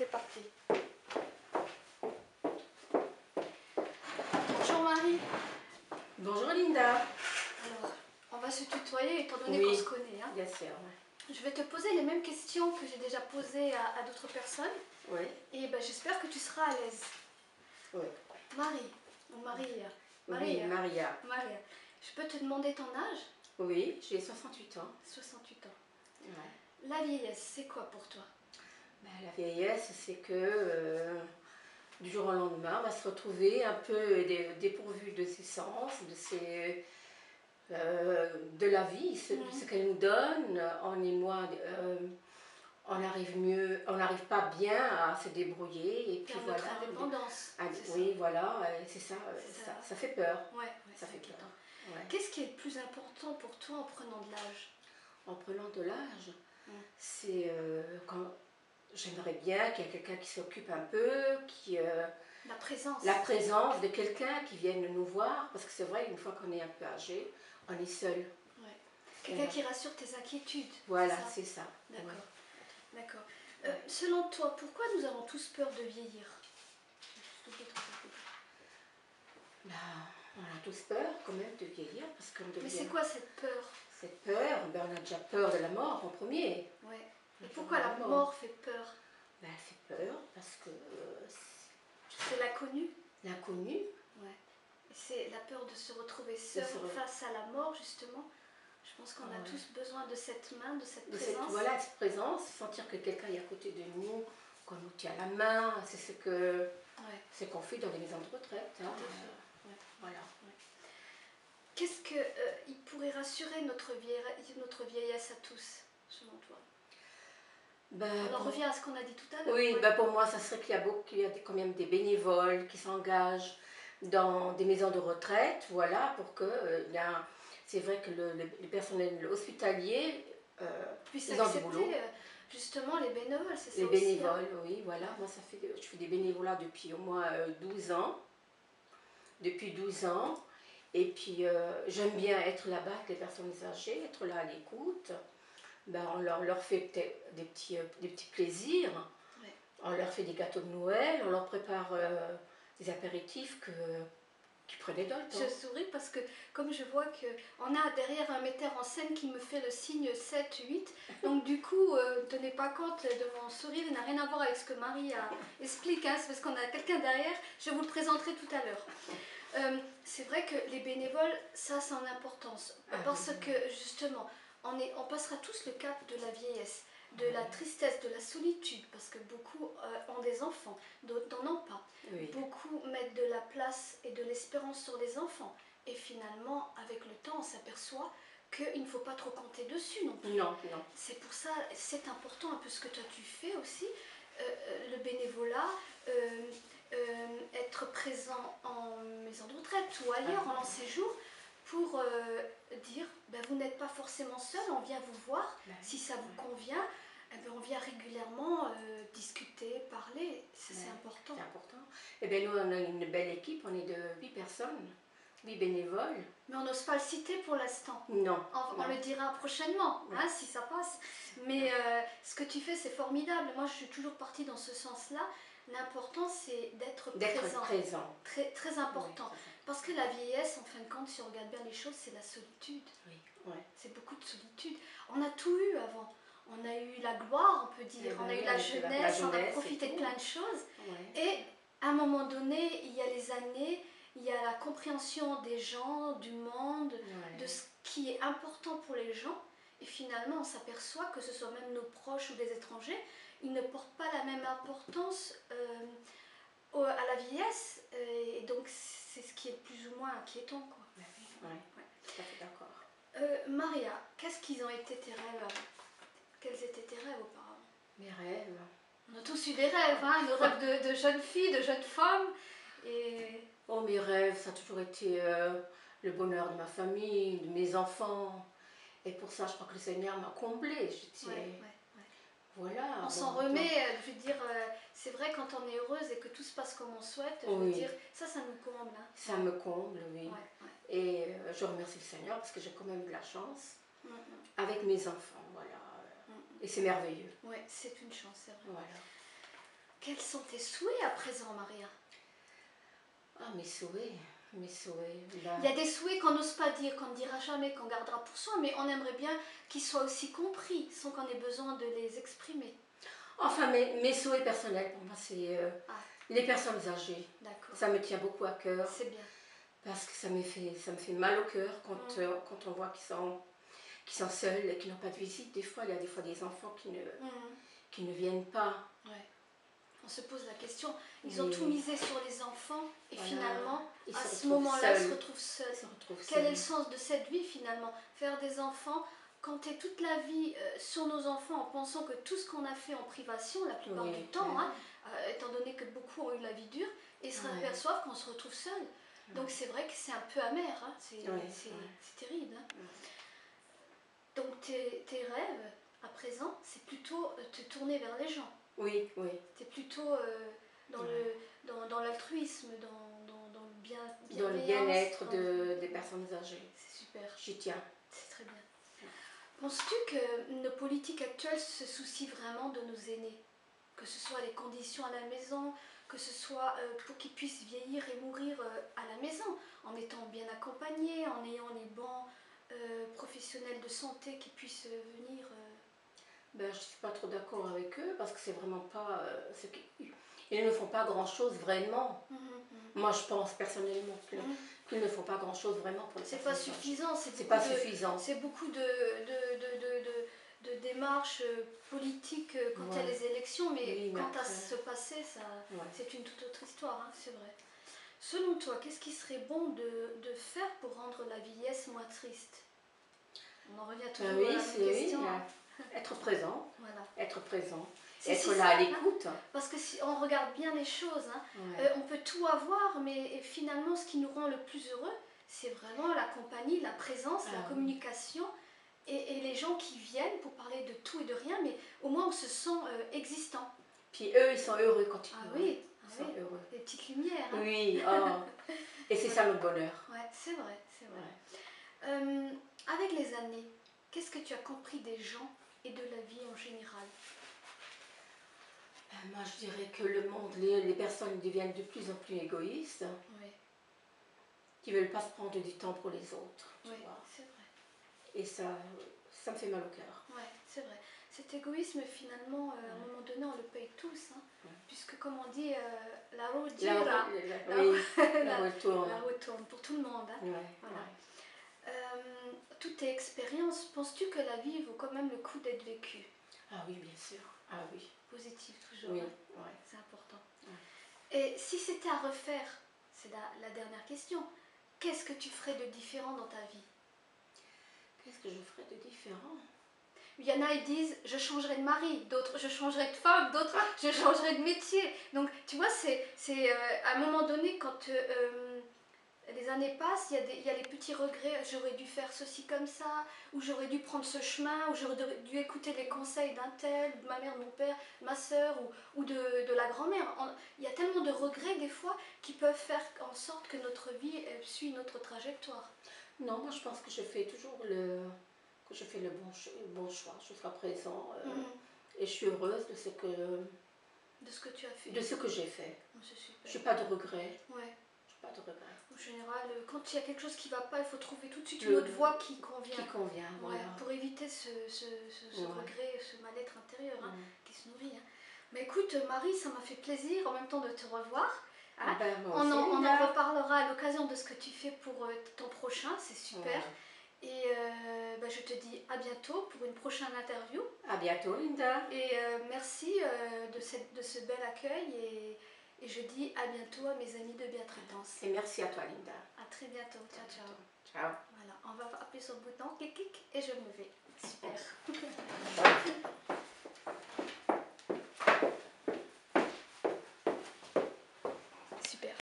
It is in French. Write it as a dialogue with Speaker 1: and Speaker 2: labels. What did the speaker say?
Speaker 1: c'est parti. Bonjour Marie.
Speaker 2: Bonjour Linda.
Speaker 1: Alors, on va se tutoyer étant donné qu'on se connaît. Hein.
Speaker 2: Bien sûr. Ouais.
Speaker 1: Je vais te poser les mêmes questions que j'ai déjà posées à d'autres personnes.
Speaker 2: Oui.
Speaker 1: Et ben, j'espère que tu seras à l'aise.
Speaker 2: Oui.
Speaker 1: Marie, ou Maria.
Speaker 2: Oui, Maria.
Speaker 1: Maria. Je peux te demander ton âge?
Speaker 2: Oui, j'ai 68 ans.
Speaker 1: 68 ans.
Speaker 2: Ouais.
Speaker 1: La vieillesse, c'est quoi pour toi?
Speaker 2: Ben, la vieillesse, c'est que du jour au lendemain, on va se retrouver un peu dépourvu de ses sens, de la vie, ce qu'elle nous donne. On est moins, on n'arrive pas bien à se débrouiller. Et puis
Speaker 1: dans
Speaker 2: voilà.
Speaker 1: notre indépendance.
Speaker 2: Oui, voilà, c'est ça, ça fait peur.
Speaker 1: Ouais,
Speaker 2: ça fait peur. Ouais.
Speaker 1: Qu'est-ce qui est le plus important pour toi en prenant de l'âge?
Speaker 2: En prenant de l'âge, c'est quand j'aimerais bien qu'il y ait quelqu'un qui s'occupe un peu,
Speaker 1: La présence.
Speaker 2: La présence de quelqu'un qui vienne nous voir, parce que c'est vrai, une fois qu'on est un peu âgé, on est seul.
Speaker 1: Ouais. Quelqu'un qui rassure tes inquiétudes.
Speaker 2: Voilà, c'est ça.
Speaker 1: D'accord.
Speaker 2: Ouais.
Speaker 1: D'accord. Selon toi, pourquoi nous avons tous peur de vieillir?
Speaker 2: Ben, on a tous peur quand même de vieillir, parce qu'on devient...
Speaker 1: Mais c'est quoi cette peur?
Speaker 2: Cette peur, ben, on a déjà peur de la mort en premier.
Speaker 1: Ouais. Et pourquoi la mort fait peur?
Speaker 2: Ben, elle fait peur parce que...
Speaker 1: c'est l'inconnu.
Speaker 2: L'inconnu.
Speaker 1: Ouais. Et c'est la peur de se retrouver seul face à la mort, justement. Je pense qu'on a tous besoin de cette main, de cette présence.
Speaker 2: Voilà, cette présence, sentir que quelqu'un est à côté de nous, qu'on nous tient la main, c'est ce qu'on fait dans les maisons de retraite. Hein. Voilà.
Speaker 1: Ouais. Qu'est-ce qui pourrait rassurer notre vieillesse à tous, selon toi? On en revient à ce qu'on a dit tout à l'heure.
Speaker 2: Oui, ben pour moi, ça serait qu'il y a quand même des bénévoles qui s'engagent dans des maisons de retraite, voilà, pour que c'est vrai que le personnel hospitalier
Speaker 1: puisse accepter justement les bénévoles, c'est ça
Speaker 2: les
Speaker 1: aussi. Les
Speaker 2: bénévoles, oui, voilà. Moi, je fais des bénévolats depuis au moins 12 ans. Depuis 12 ans. Et puis, j'aime bien être là-bas avec les personnes âgées, être là à l'écoute. Ben, on leur fait peut-être des petits plaisirs. Ouais. On leur fait des gâteaux de Noël, on leur prépare des apéritifs qui prenaient de temps.
Speaker 1: Je souris parce que comme je vois qu'on a derrière un metteur en scène qui me fait le signe 7, 8, donc du coup, ne tenez pas compte de mon sourire, il n'a rien à voir avec ce que Marie explique, hein, c'est parce qu'on a quelqu'un derrière, je vous le présenterai tout à l'heure. C'est vrai que les bénévoles, ça c'est en importance, parce que justement, on passera tous le cap de la vieillesse, de la tristesse, de la solitude, parce que beaucoup ont des enfants, d'autres n'en ont pas. Oui. Beaucoup mettent de la place et de l'espérance sur les enfants. Et finalement, avec le temps, on s'aperçoit qu'il ne faut pas trop compter dessus non plus.
Speaker 2: Non, non.
Speaker 1: C'est pour ça, c'est important un peu ce que toi tu fais aussi, le bénévolat, être présent en maison de retraite ou ailleurs, en séjour, pour dire, ben, vous n'êtes pas forcément seul, on vient vous voir, si ça vous convient, eh bien, on vient régulièrement discuter, parler, c'est important.
Speaker 2: C'est important. Eh bien, nous, on a une belle équipe, on est de 8 personnes, 8 bénévoles.
Speaker 1: Mais on n'ose pas le citer pour l'instant.
Speaker 2: Non.
Speaker 1: On le dira prochainement, hein, si ça passe. Mais ce que tu fais, c'est formidable. Moi, je suis toujours partie dans ce sens-là. L'important, c'est d'être présent. Très, très important. Oui, parce que la vieillesse, en fin de compte, si on regarde bien les choses, c'est la solitude.
Speaker 2: Oui. Ouais.
Speaker 1: C'est beaucoup de solitude. On a tout eu avant. On a eu la gloire, on peut dire. On a eu la jeunesse, on a profité de plein de choses. Ouais. Et à un moment donné, il y a les années, il y a la compréhension des gens, du monde, de ce qui est important pour les gens. Et finalement, on s'aperçoit que ce soit même nos proches ou des étrangers, ils ne portent pas la même importance à la vieillesse. Et donc, c'est ce qui est plus ou moins inquiétant, quoi.
Speaker 2: Oui, tout à fait d'accord.
Speaker 1: Maria, qu'est-ce qu'ils ont été tes rêves? Quels étaient tes rêves auparavant?
Speaker 2: Mes rêves?
Speaker 1: On a tous eu des rêves, hein, nos rêves de jeunes filles, de jeunes femmes. Et...
Speaker 2: Oh, mes rêves, ça a toujours été le bonheur de ma famille, de mes enfants. Et pour ça, je crois que le Seigneur m'a comblée. Voilà.
Speaker 1: On s'en remet, je veux dire, c'est vrai quand on est heureuse et que tout se passe comme on souhaite, je veux dire, ça nous comble. Hein.
Speaker 2: Ça me comble, oui. Et je remercie le Seigneur parce que j'ai quand même eu la chance avec mes enfants, voilà. Et c'est merveilleux.
Speaker 1: Oui, c'est une chance, c'est vrai.
Speaker 2: Voilà.
Speaker 1: Quels sont tes souhaits à présent, Maria?
Speaker 2: Ah, mes souhaits, là.
Speaker 1: Il y a des souhaits qu'on n'ose pas dire, qu'on ne dira jamais, qu'on gardera pour soi, mais on aimerait bien qu'ils soient aussi compris, sans qu'on ait besoin de les exprimer.
Speaker 2: Enfin, mes souhaits personnels, pour moi, c'est les personnes âgées.
Speaker 1: D'accord.
Speaker 2: Ça me tient beaucoup à cœur.
Speaker 1: C'est bien.
Speaker 2: Parce que ça me fait mal au cœur quand on voit qu'ils sont seuls et qu'ils n'ont pas de visite. Des fois, il y a des enfants qui ne viennent pas.
Speaker 1: Ouais. On se pose la question, ils ont tout misé sur les enfants et
Speaker 2: voilà,
Speaker 1: finalement, à ce moment-là, ils se retrouvent seuls. Quel est le sens de cette vie finalement? Faire des enfants, compter toute la vie sur nos enfants en pensant que tout ce qu'on a fait en privation, la plupart du temps, hein, étant donné que beaucoup ont eu la vie dure, et se aperçoivent qu'on se retrouve seul. Donc c'est vrai que c'est un peu amer, hein, c'est terrible. Hein. Donc tes rêves, à présent, c'est plutôt te tourner vers les gens.
Speaker 2: Oui, oui.
Speaker 1: Tu es plutôt dans l'altruisme, dans le
Speaker 2: dans le bien-être des personnes âgées.
Speaker 1: C'est super.
Speaker 2: J'y tiens.
Speaker 1: C'est très bien. Penses-tu que nos politiques actuelles se soucient vraiment de nos aînés? Que ce soit les conditions à la maison, que ce soit pour qu'ils puissent vieillir et mourir à la maison, en étant bien accompagnés, en ayant les bons professionnels de santé qui puissent venir...
Speaker 2: Ben, je ne suis pas trop d'accord avec eux parce que c'est vraiment pas... ils ne font pas grand-chose vraiment. Moi, je pense personnellement qu'ils ne font pas grand-chose vraiment pour les personnes.
Speaker 1: C'est pas suffisant.
Speaker 2: C'est pas suffisant.
Speaker 1: C'est beaucoup de démarches politiques quand il y a les élections, mais quant à se passer, c'est une toute autre histoire, hein, c'est vrai. Selon toi, qu'est-ce qui serait bon de faire pour rendre la vieillesse moins triste? On en revient toujours à la même question.
Speaker 2: Être présent,
Speaker 1: voilà.
Speaker 2: Être présent, être là à l'écoute.
Speaker 1: Hein, parce que si on regarde bien les choses, hein, on peut tout avoir, mais finalement ce qui nous rend le plus heureux, c'est vraiment la compagnie, la présence, la communication et les gens qui viennent pour parler de tout et de rien, mais au moins on se sent existant.
Speaker 2: Puis eux, ils sont heureux quand ils
Speaker 1: oui,
Speaker 2: ils sont heureux.
Speaker 1: Les petites lumières. Hein.
Speaker 2: Oui, et c'est ça notre bonheur.
Speaker 1: Ouais, c'est vrai, c'est vrai. Avec les années, qu'est-ce que tu as compris des gens et de la vie en général?
Speaker 2: Moi, je dirais que le monde, les personnes deviennent de plus en plus égoïstes.
Speaker 1: Oui.
Speaker 2: Qui ne veulent pas se prendre du temps pour les autres.
Speaker 1: Oui, c'est vrai.
Speaker 2: Et ça me fait mal au cœur.
Speaker 1: Oui, c'est vrai. Cet égoïsme, finalement, à un moment donné, on le paye tous. Hein, puisque, comme on dit, la roue tourne pour tout le monde. Hein, voilà. Toutes tes expériences, penses-tu que la vie vaut quand même le coup d'être vécue?
Speaker 2: Ah oui, bien sûr. Ah oui.
Speaker 1: Positive toujours.
Speaker 2: Oui,
Speaker 1: hein. C'est important. Et si c'était à refaire, c'est la dernière question, qu'est-ce que tu ferais de différent dans ta vie?
Speaker 2: Qu'est-ce que je ferais de différent?
Speaker 1: Il y en a, ils disent, je changerai de mari, d'autres, je changerai de femme, d'autres, je changerai de métier. Donc, tu vois, c'est à un moment donné, quand les années passent, il y a les petits regrets, j'aurais dû faire ceci comme ça, ou j'aurais dû prendre ce chemin, ou j'aurais dû écouter les conseils d'un tel, de ma mère, de mon père, ma soeur, ou de la grand-mère. Il y a tellement de regrets, des fois, qui peuvent faire en sorte que notre vie suit notre trajectoire.
Speaker 2: Non, moi je pense que je fais toujours le bon choix. Je serai présent et je suis heureuse de ce que
Speaker 1: tu as fait.
Speaker 2: De ce que j'ai fait.
Speaker 1: Je
Speaker 2: n'ai pas de regrets.
Speaker 1: Ouais.
Speaker 2: Pas de regrets.
Speaker 1: En général, quand il y a quelque chose qui ne va pas, il faut trouver tout de suite une autre voie qui convient.
Speaker 2: Qui convient, voilà.
Speaker 1: Pour éviter ce regret, ce mal-être intérieur qui se nourrit. Hein. Mais écoute, Marie, ça m'a fait plaisir en même temps de te revoir. Hein. On en reparlera à l'occasion de ce que tu fais pour ton prochain, c'est super. Et je te dis à bientôt pour une prochaine interview.
Speaker 2: À bientôt, Linda.
Speaker 1: Et merci de ce bel accueil. Et je dis à bientôt à mes amis de Bientraitance.
Speaker 2: Et merci à toi, Linda.
Speaker 1: À très bientôt. Ciao, ciao.
Speaker 2: Ciao.
Speaker 1: Voilà, on va appuyer sur le bouton, clic, clic, et je me vais.